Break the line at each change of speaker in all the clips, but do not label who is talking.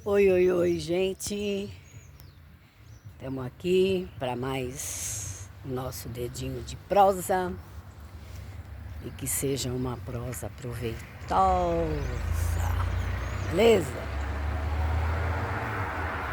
Oi, oi, oi, gente. Estamos aqui para mais nosso dedinho de prosa e que seja uma prosa proveitosa, beleza?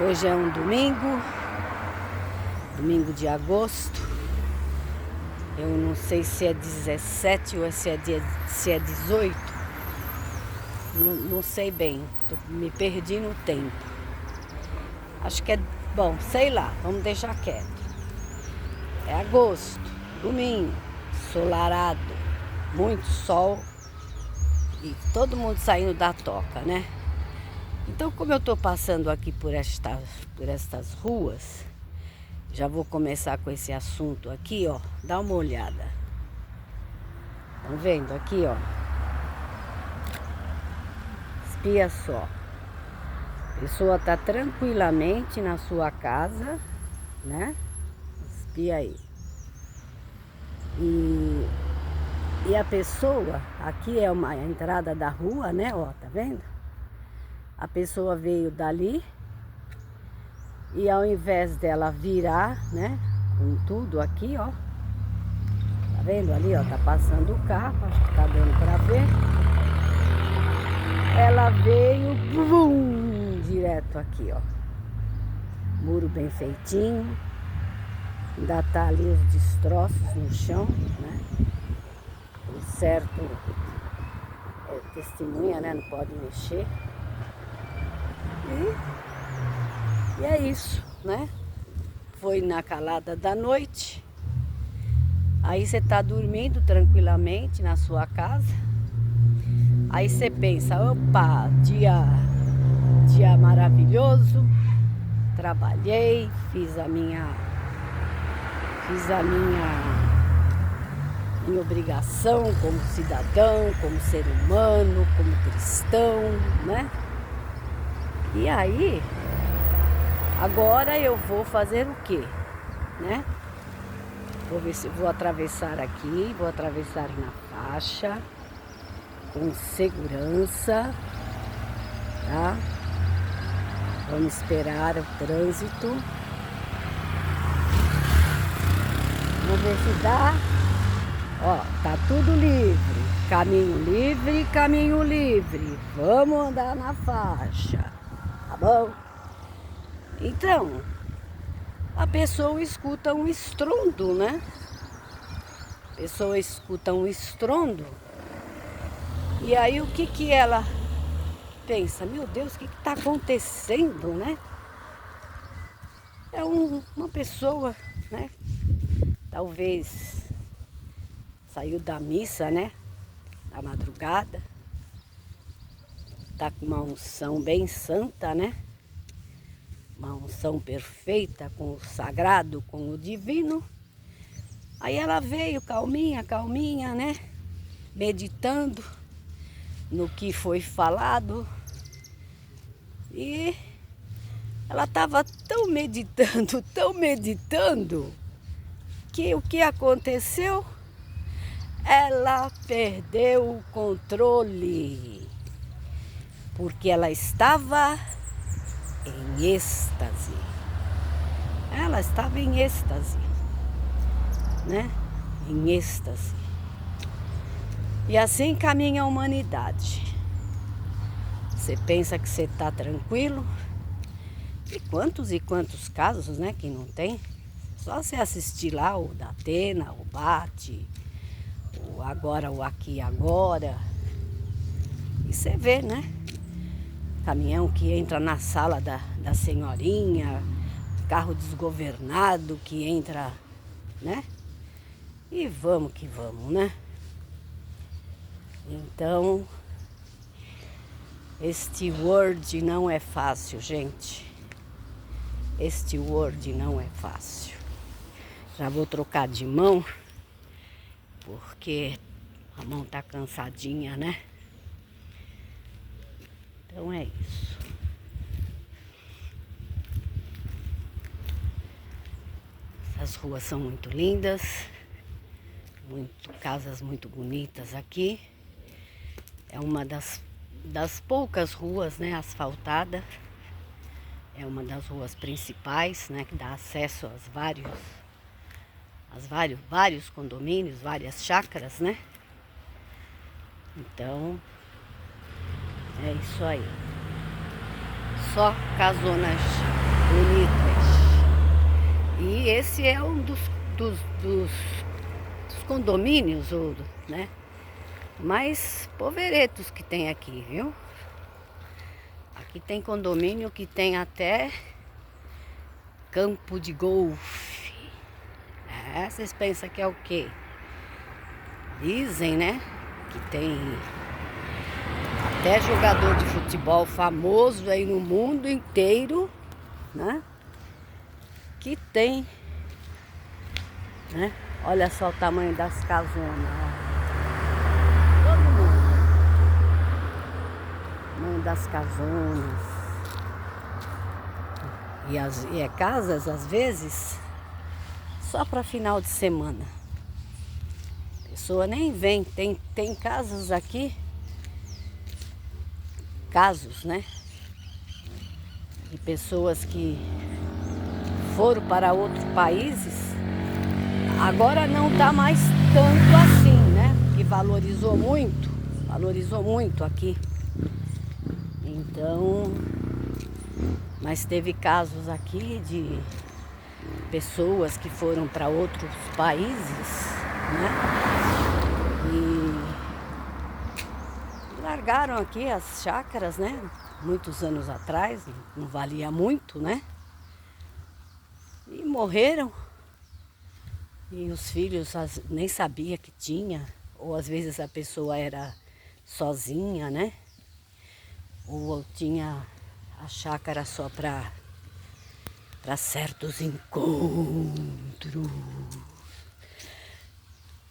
Hoje é um domingo de agosto. Eu não sei se é 17 ou se é 18. Não sei bem, me perdi no tempo. Acho que é, bom, sei lá, vamos deixar quieto. É agosto, domingo, ensolarado, muito sol e todo mundo saindo da toca, né? Então, como eu tô passando aqui por estas ruas, já vou começar com esse assunto aqui, ó. Dá uma olhada. Estão vendo aqui, ó? Espia só. A pessoa tá tranquilamente na sua casa, né? Espia aí. E a pessoa, aqui é uma entrada da rua, né? Ó, tá vendo? A pessoa veio dali e ao invés dela virar, né? Com tudo aqui, ó. Tá vendo ali, ó? Tá passando o carro, acho que tá dando pra ver. Ela veio, bum, direto aqui, ó. Muro bem feitinho. Ainda tá ali os destroços no chão, né? Por certo, testemunha, né? Não pode mexer. E é isso, né? Foi na calada da noite. Aí você tá dormindo tranquilamente na sua casa. Aí você pensa, opa, dia maravilhoso. Trabalhei, fiz a minha obrigação como cidadão, como ser humano, como cristão, né? E aí, agora eu vou fazer o quê, né? Vou ver se vou atravessar aqui, vou atravessar na faixa, com segurança, tá? Vamos esperar o trânsito. Vamos ver se dá. Ó, tá tudo livre. Caminho livre. Vamos andar na faixa, tá bom? Então, a pessoa escuta um estrondo, né? A pessoa escuta um estrondo. E aí o que ela pensa? Meu Deus, o que tá acontecendo, né? É uma pessoa, né? Talvez saiu da missa, né? Da madrugada. Tá com uma unção bem santa, né? Uma unção perfeita com o sagrado, com o divino. Aí ela veio calminha, né? Meditando no que foi falado. E ela estava tão meditando, que o que aconteceu? Ela perdeu o controle, porque ela estava em êxtase. Ela estava em êxtase, né? Em êxtase. E assim caminha a humanidade. Você pensa que você está tranquilo? E quantos casos, né, que não tem? Só você assistir lá o da Atena, o Bate, o Aqui e Agora. E você vê, né? Caminhão que entra na sala da senhorinha, carro desgovernado que entra, né? E vamos que vamos, né? Então, este Word não é fácil, gente. Este Word não é fácil. Já vou trocar de mão, porque a mão tá cansadinha, né? Então é isso. As ruas são muito lindas, casas muito bonitas aqui. É uma das poucas ruas, né, asfaltadas. É uma das ruas principais, né, que dá acesso vários condomínios, várias chácaras, né? Então, é isso aí. Só casonas bonitas. E esse é um dos condomínios, né, mais poveretos que tem aqui, viu? Aqui tem condomínio que tem até campo de golfe. Vocês pensam que é o quê? Dizem, né, que tem até jogador de futebol famoso aí no mundo inteiro, né, que tem, né? Olha só o tamanho das casonas, ó. Todo mundo. O tamanho das casonas. E é casas, às vezes, só para final de semana. A pessoa nem vem. Tem casas aqui, casos, né? De pessoas que foram para outros países. Agora não tá mais tanto assim, né? Que valorizou muito aqui. Então, mas teve casos aqui de pessoas que foram para outros países, né? E largaram aqui as chácaras, né? Muitos anos atrás, não valia muito, né? E morreram. E os filhos nem sabia que tinha, ou às vezes a pessoa era sozinha, né? Ou tinha a chácara só para certos encontros,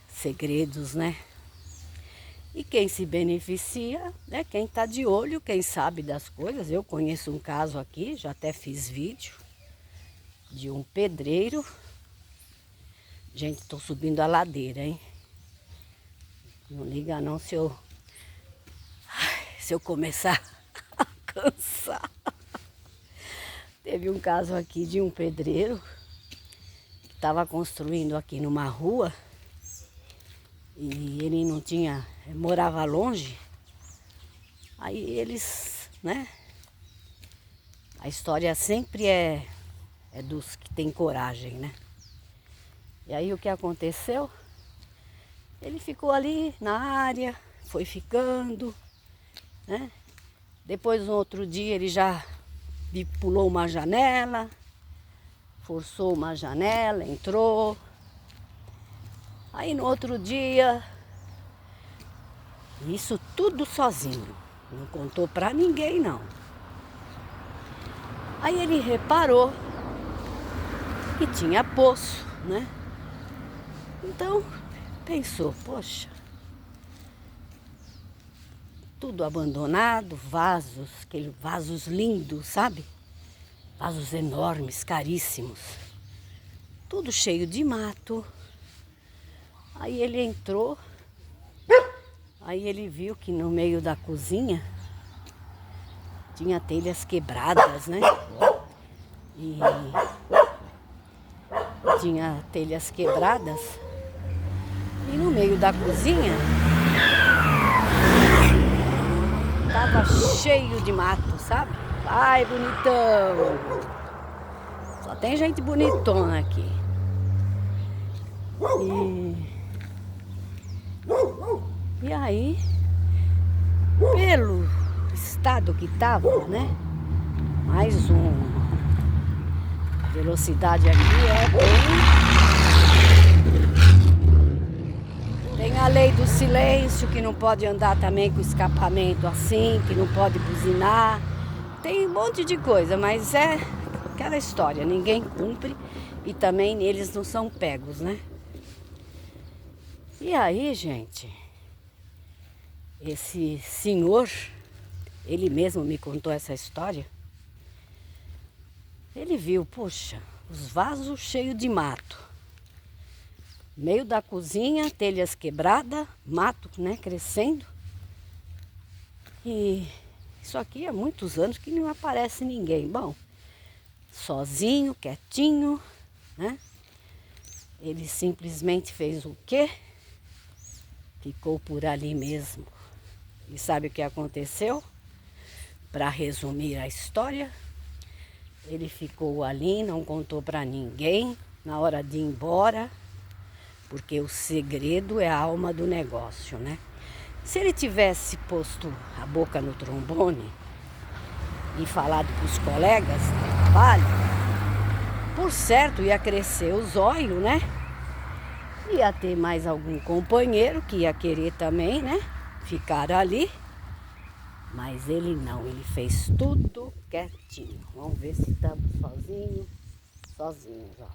segredos, né? E quem se beneficia é quem está de olho, quem sabe das coisas. Eu conheço um caso aqui, já até fiz vídeo, de um pedreiro. Gente, estou subindo a ladeira, hein? Não liga não se eu começar a cansar. Teve um caso aqui de um pedreiro que estava construindo aqui numa rua e ele não tinha, morava longe. Aí eles, né? A história sempre é dos que tem coragem, né? E aí o que aconteceu? Ele ficou ali na área, foi ficando, né? Depois, no outro dia, ele já pulou uma janela, forçou uma janela, entrou. Aí no outro dia, isso tudo sozinho, não contou pra ninguém não. Aí ele reparou que tinha poço, né? Então, pensou, poxa, tudo abandonado, aqueles vasos lindos, sabe? Vasos enormes, caríssimos, tudo cheio de mato. Aí ele entrou, aí ele viu que no meio da cozinha tinha telhas quebradas, né? E tinha telhas quebradas. E no meio da cozinha tava cheio de mato, sabe? Ai, bonitão! Só tem gente bonitona aqui. E aí, pelo estado que tava, né? Mais a velocidade aqui é bem... Tem a lei do silêncio, que não pode andar também com escapamento assim, que não pode buzinar. Tem um monte de coisa, mas é aquela história, ninguém cumpre e também eles não são pegos, né? E aí, gente, esse senhor, ele mesmo me contou essa história. Ele viu, poxa, os vasos cheios de mato. Meio da cozinha, telhas quebradas, mato, né, crescendo. E isso aqui há muitos anos que não aparece ninguém. Bom, sozinho, quietinho, né? Ele simplesmente fez o quê? Ficou por ali mesmo. E sabe o que aconteceu? Para resumir a história, ele ficou ali, não contou para ninguém, na hora de ir embora, porque o segredo é a alma do negócio, né? Se ele tivesse posto a boca no trombone e falado para os colegas de trabalho, por certo ia crescer os olhos, né? Ia ter mais algum companheiro que ia querer também, né? Ficar ali. Mas ele não, ele fez tudo quietinho. Vamos ver se estamos sozinhos, ó.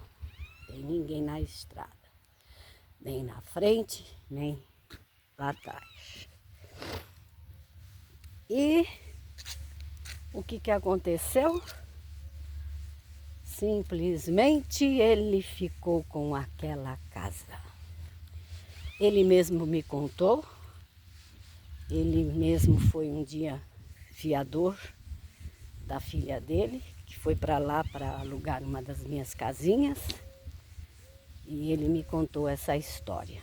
Tem ninguém na estrada. Nem na frente, nem lá atrás. E o que aconteceu? Simplesmente ele ficou com aquela casa. Ele mesmo me contou. Ele mesmo foi um dia fiador da filha dele, que foi para lá para alugar uma das minhas casinhas. E ele me contou essa história.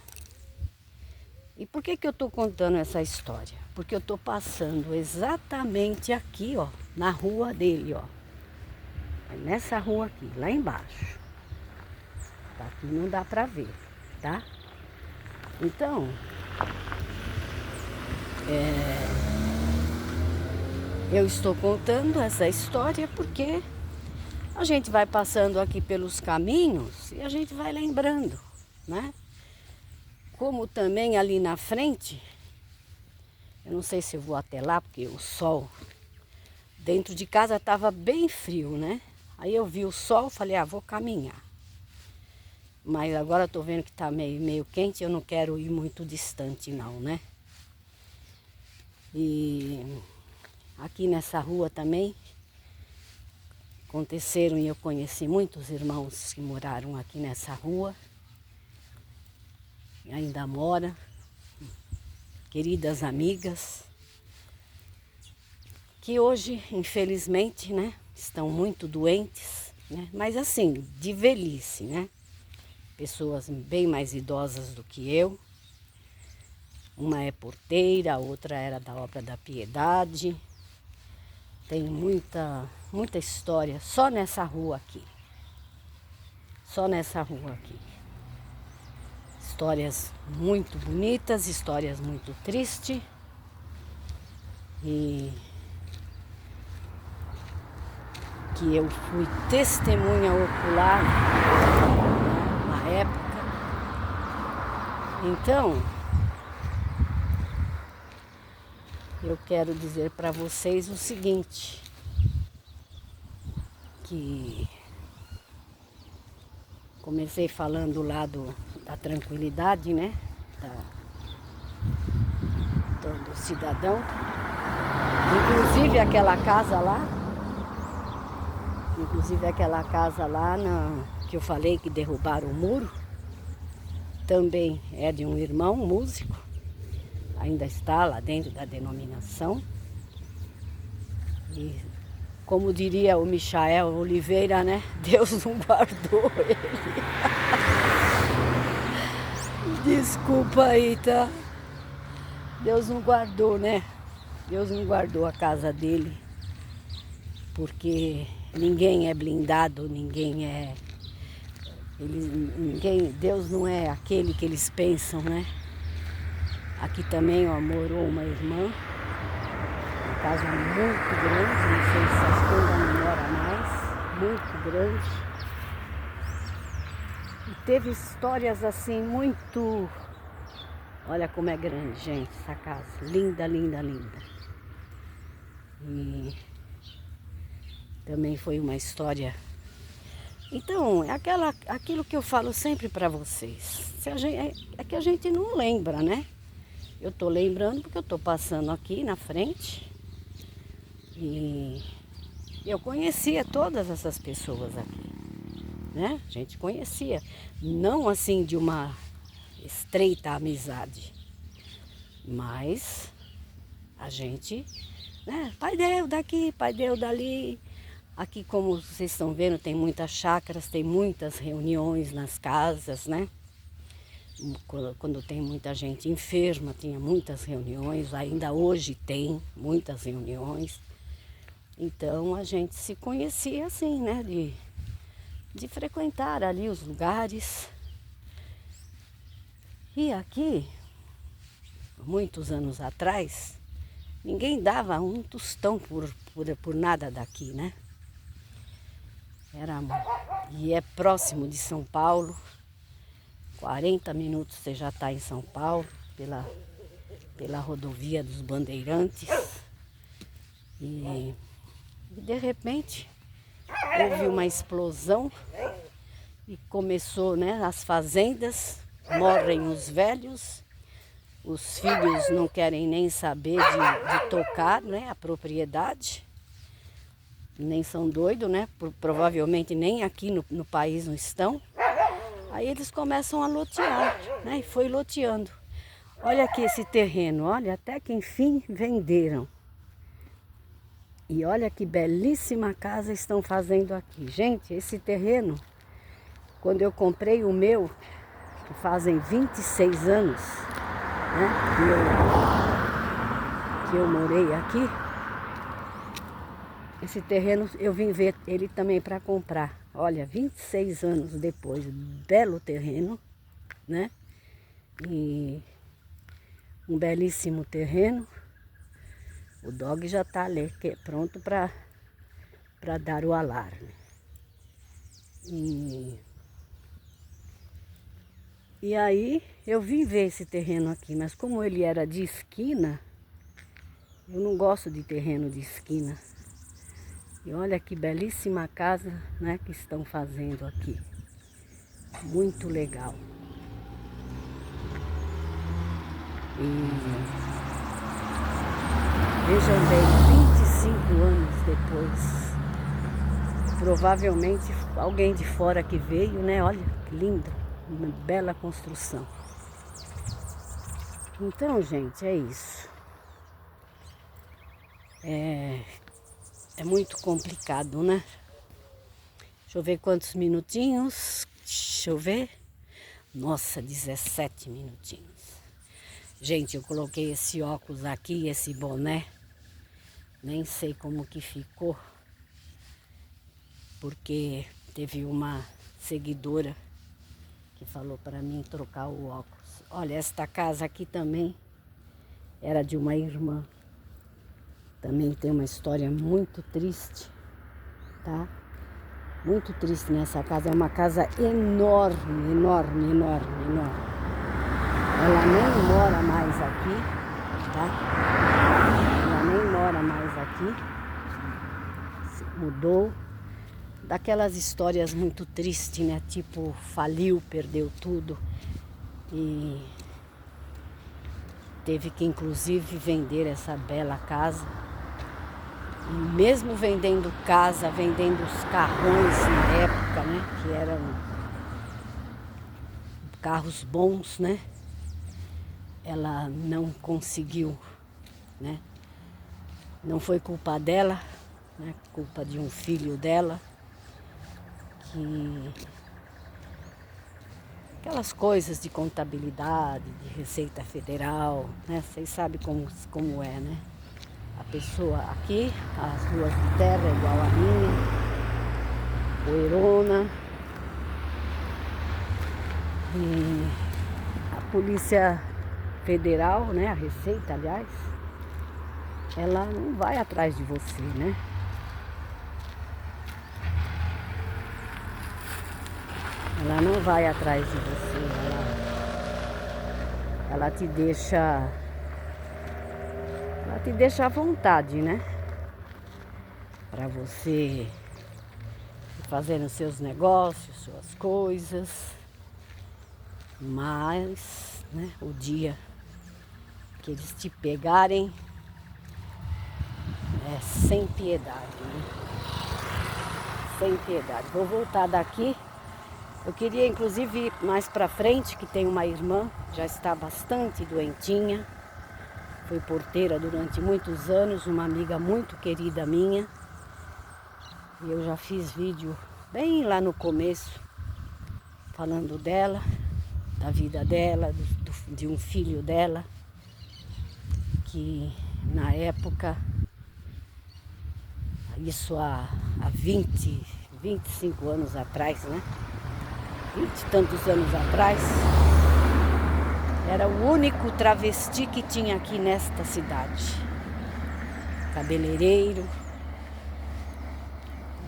E por que eu estou contando essa história? Porque eu estou passando exatamente aqui, ó, na rua dele, ó. Nessa rua aqui, lá embaixo. Aqui não dá para ver, tá? Então, eu estou contando essa história porque a gente vai passando aqui pelos caminhos e a gente vai lembrando, né? Como também ali na frente, eu não sei se eu vou até lá, porque o sol dentro de casa estava bem frio, né? Aí eu vi o sol, falei, vou caminhar. Mas agora eu tô vendo que tá meio quente, eu não quero ir muito distante não, né? E aqui nessa rua também aconteceram e eu conheci muitos irmãos que moraram aqui nessa rua. E ainda mora, queridas amigas, que hoje, infelizmente, né, estão muito doentes, né? Mas assim, de velhice, né? Pessoas bem mais idosas do que eu. Uma é porteira, a outra era da Obra da Piedade. Tem muita história só nessa rua aqui. Só nessa rua aqui. Histórias muito bonitas, histórias muito tristes. E que eu fui testemunha ocular na época. Então, eu quero dizer para vocês o seguinte, que comecei falando lá da tranquilidade, né? Do cidadão. Inclusive aquela casa lá, que eu falei que derrubaram o muro, também é de um irmão músico, ainda está lá dentro da denominação. E como diria o Michael Oliveira, né? Deus não guardou ele. Desculpa aí, tá? Deus não guardou, né? Deus não guardou a casa dele. Porque ninguém é blindado, Deus não é aquele que eles pensam, né? Aqui também, ó, morou uma irmã. Uma casa muito grande, não sei se acho que ainda não mora mais, muito grande. E teve histórias assim muito... Olha como é grande, gente, essa casa. Linda, linda, linda. E também foi uma história... Então, é aquilo que eu falo sempre para vocês. É que a gente não lembra, né? Eu tô lembrando porque eu tô passando aqui na frente. E eu conhecia todas essas pessoas aqui, né? A gente conhecia, não assim de uma estreita amizade, mas a gente, né? Pai deu daqui, pai deu dali, Aqui, como vocês estão vendo, tem muitas chácaras, tem muitas reuniões nas casas, né? Quando tem muita gente enferma, tinha muitas reuniões, ainda hoje tem muitas reuniões. Então a gente se conhecia assim, né? De frequentar ali os lugares. E aqui, muitos anos atrás, ninguém dava um tostão por nada daqui, né? E é próximo de São Paulo. 40 minutos você já está em São Paulo, pela rodovia dos Bandeirantes. E de repente houve uma explosão e começou, né? As fazendas, morrem os velhos, os filhos não querem nem saber de tocar, né, a propriedade, nem são doidos, né? Provavelmente nem aqui no país não estão. Aí eles começam a lotear, né? E foi loteando. Olha aqui esse terreno, olha, até que enfim venderam. E olha que belíssima casa estão fazendo aqui. Gente, esse terreno, quando eu comprei o meu, que fazem 26 anos, né, que eu morei aqui, esse terreno eu vim ver ele também para comprar. Olha, 26 anos depois, belo terreno, né? E um belíssimo terreno. O dog já está ali, pronto para dar o alarme. E aí eu vim ver esse terreno aqui, mas como ele era de esquina, eu não gosto de terreno de esquina. E olha que belíssima casa, né, que estão fazendo aqui. Muito legal. E vejam bem, 25 anos depois, provavelmente alguém de fora que veio, né? Olha que lindo, uma bela construção. Então, gente, é isso. É muito complicado, né? Deixa eu ver quantos minutinhos. Deixa eu ver. Nossa, 17 minutinhos. Gente, eu coloquei esse óculos aqui, esse boné. Nem sei como que ficou. Porque teve uma seguidora que falou para mim trocar o óculos. Olha, esta casa aqui também era de uma irmã. Também tem uma história muito triste, tá? Muito triste nessa casa. É uma casa enorme, enorme, enorme, enorme. Ela nem mora mais aqui, tá? Ela nem mora mais aqui. Mudou. Daquelas histórias muito tristes, né? Tipo, faliu, perdeu tudo. E teve que, inclusive, vender essa bela casa. E mesmo vendendo casa, vendendo os carrões na época, né? Que eram carros bons, né? Ela não conseguiu, né? Não foi culpa dela, né? Culpa de um filho dela. Aquelas coisas de contabilidade, de Receita Federal, né? Vocês sabem como é, né? A pessoa aqui, as ruas de terra igual a minha, poeirona. E a Polícia Federal, né? A Receita, aliás, ela não vai atrás de você, né? Ela não vai atrás de você, ela te deixa à vontade, né? Para você fazer os seus negócios, suas coisas. Mas, né, o dia que eles te pegarem é sem piedade, né? Sem piedade. Vou voltar daqui. Eu queria inclusive ir mais para frente, que tem uma irmã, já está bastante doentinha. Foi porteira durante muitos anos, uma amiga muito querida minha. E eu já fiz vídeo bem lá no começo, falando dela, da vida dela, de um filho dela, que na época, isso há 25 anos atrás, né? 20 e tantos anos atrás, era o único travesti que tinha aqui nesta cidade. Cabeleireiro,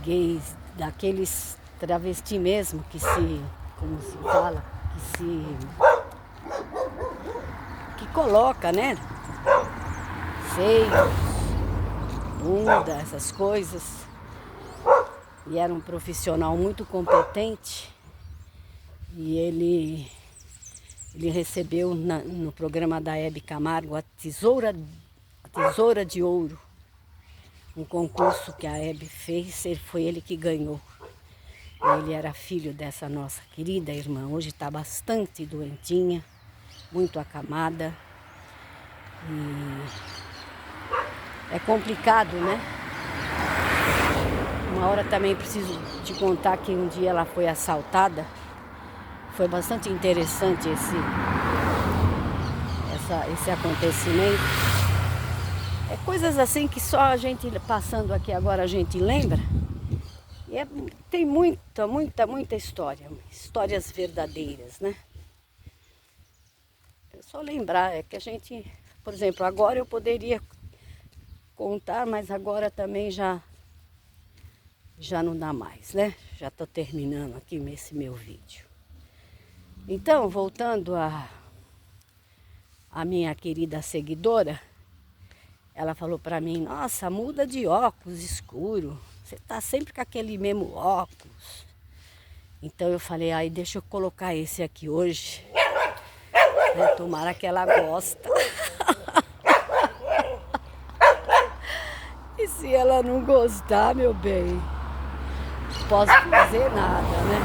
gays, daqueles travesti mesmo que como se fala, que coloca, né? Seios, bunda, essas coisas. E era um profissional muito competente. E ele recebeu no programa da Hebe Camargo a Tesoura de Ouro. Um concurso que a Hebe fez, foi ele que ganhou. Ele era filho dessa nossa querida irmã. Hoje está bastante doentinha, muito acamada. E é complicado, né? Uma hora também preciso te contar que um dia ela foi assaltada. Foi bastante interessante esse acontecimento. É coisas assim que só a gente passando aqui agora a gente lembra. E tem muita história. Histórias verdadeiras, né? É só lembrar, é que a gente, por exemplo, agora eu poderia contar, mas agora também já não dá mais, né? Já estou terminando aqui esse meu vídeo. Então, voltando a minha querida seguidora, ela falou para mim: nossa, muda de óculos escuro, você tá sempre com aquele mesmo óculos. Então eu falei: ai, deixa eu colocar esse aqui hoje, né? Tomara que ela gosta. E se ela não gostar, meu bem, não posso fazer nada, né?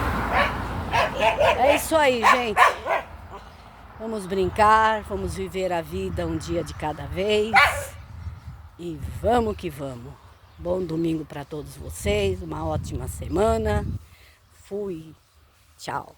É isso aí, gente. Vamos brincar, vamos viver a vida um dia de cada vez. E vamos que vamos. Bom domingo para todos vocês, uma ótima semana. Fui. Tchau.